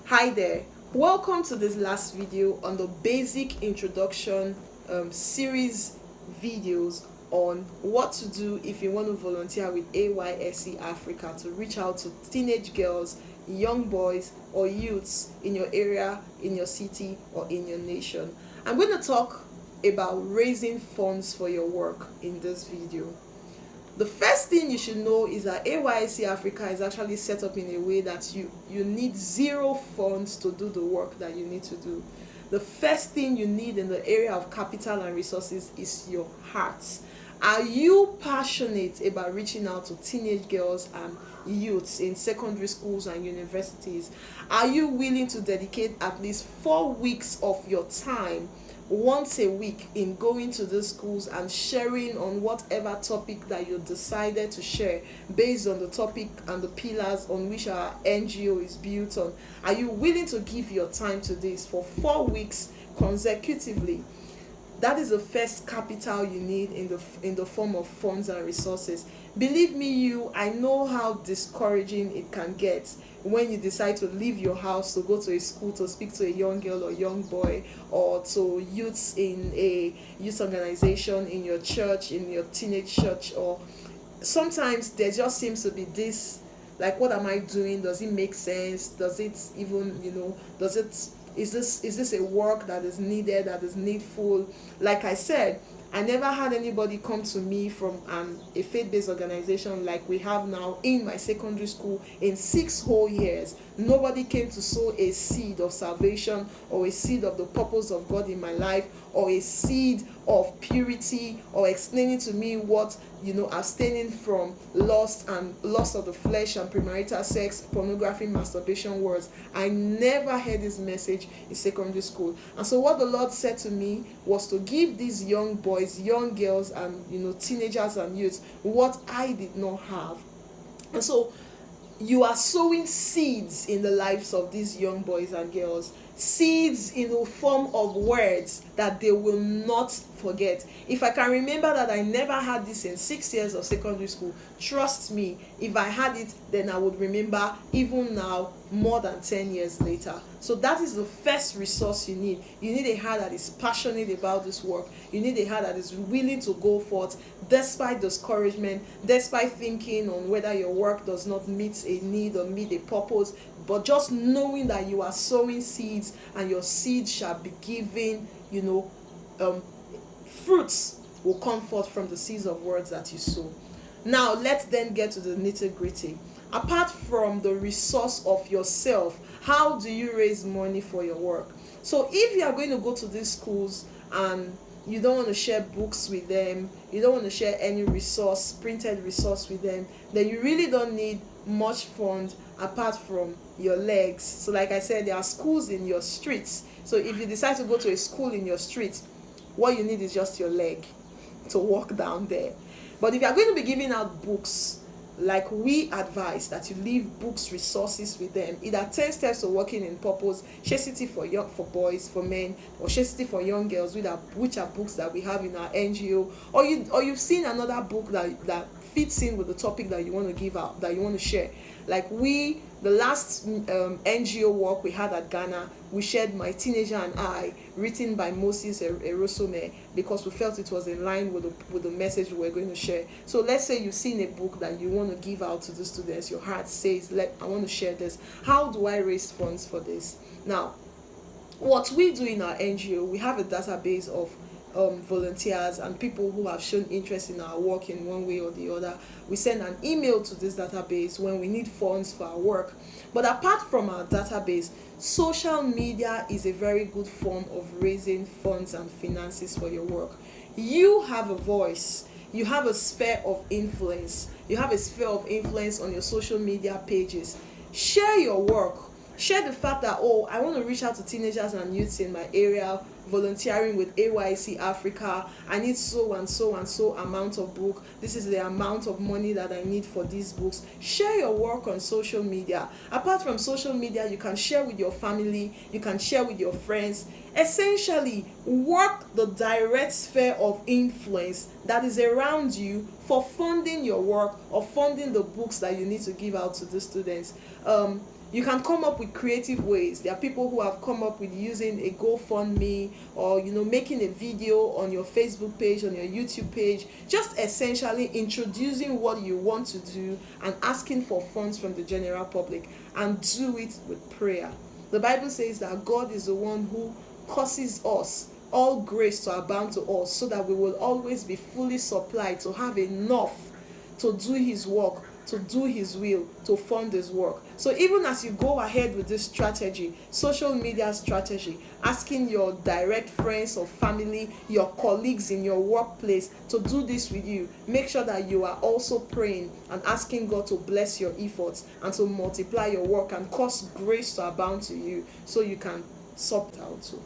Hi there, welcome to this last video on the basic introduction series videos on what to do if you want to volunteer with AYSC Africa to reach out to teenage girls, young boys or youths in your area, in your city or in your nation. I'm going to talk about raising funds for your work in this video. The first thing you should know is that AYSC Africa is actually set up in a way that you need zero funds to do the work that you need to do. The first thing you need in the area of capital and resources is your heart. Are you passionate about reaching out to teenage girls and youths in secondary schools and universities? Are you willing to dedicate at least 4 weeks of your time once a week in going to these schools and sharing on whatever topic that you decided to share based on the topic and the pillars on which our NGO is built on? Are you willing to give your time to this for 4 weeks consecutively? That is the first capital you need in the form of funds and resources. Believe me, I know how discouraging it can get when you decide to leave your house to go to a school to speak to a young girl or young boy, or to youths in a youth organization, in your church, in your teenage church. Or sometimes there just seems to be this, like, what am I doing? Does it make sense? Does it even, does it is this a work that is needed, that is needful? Like I said, I never had anybody come to me from a faith-based organization like we have now in my secondary school in 6 whole years. Nobody came to sow a seed of salvation or a seed of the purpose of God in my life, or a seed of purity, or explaining to me what abstaining from lust of the flesh and premarital sex, pornography, masturbation words. I never heard this message in secondary school. And so what the Lord said to me was to give these young boys, young girls, and teenagers and youths what I did not have. And so you are sowing seeds in the lives of these young boys and girls, seeds in the form of words that they will not forget. If I can remember that I never had this in 6 years of secondary school, trust me, if I had it, then I would remember even now, more than 10 years later. So that is the first resource you need. You need a heart that is passionate about this work. You need a heart that is willing to go forth despite discouragement, despite thinking on whether your work does not meet a need or meet a purpose, but just knowing that you are sowing seeds and your seeds shall be giving, fruits will come forth from the seeds of words that you sow. Now let's then get to the nitty-gritty. Apart from the resource of yourself, how do you raise money for your work? So if you are going to go to these schools and you don't want to share books with them, you don't want to share any printed resource with them, then you really don't need much fund apart from your legs. So like I said, there are schools in your streets. So if you decide to go to a school in your street, what you need is just your leg to walk down there. But if you are going to be giving out books, like we advise that you leave books, resources with them, either 10 steps to working in purpose, chastity for boys, for men, or chastity for young girls, which are books that we have in our NGO, or you've seen another book that fits in with the topic that you want to give out, that you want to share. Like the last NGO work we had at Ghana, we shared My Teenager and I, written by Moses Erosome, because we felt it was in line with the message we were going to share. So let's say you've seen a book that you want to give out to the students. Your heart says, I want to share this. How do I raise funds for this? Now, what we do in our NGO, we have a database of volunteers and people who have shown interest in our work in one way or the other. We send an email to this database when we need funds for our work. But apart from our database, social media is a very good form of raising funds and finances for your work. You have a voice. You have a sphere of influence. You have a sphere of influence on your social media pages. Share your work. Share the fact that, I want to reach out to teenagers and youths in my area, volunteering with AYSC Africa. I need so and so and so amount of book. This is the amount of money that I need for these books. Share your work on social media. Apart from social media, you can share with your family, you can share with your friends. Essentially, work the direct sphere of influence that is around you for funding your work or funding the books that you need to give out to the students. You can come up with creative ways. There are people who have come up with using a GoFundMe, or making a video on your Facebook page, on your YouTube page, just essentially introducing what you want to do and asking for funds from the general public, and do it with prayer. The Bible says that God is the one who causes us all grace to abound to us, so that we will always be fully supplied, to have enough to do his work, to do his will, to fund his work. So even as you go ahead with this strategy, social media strategy, asking your direct friends or family, your colleagues in your workplace to do this with you, make sure that you are also praying and asking God to bless your efforts and to multiply your work and cause grace to abound to you, so you can sort out too.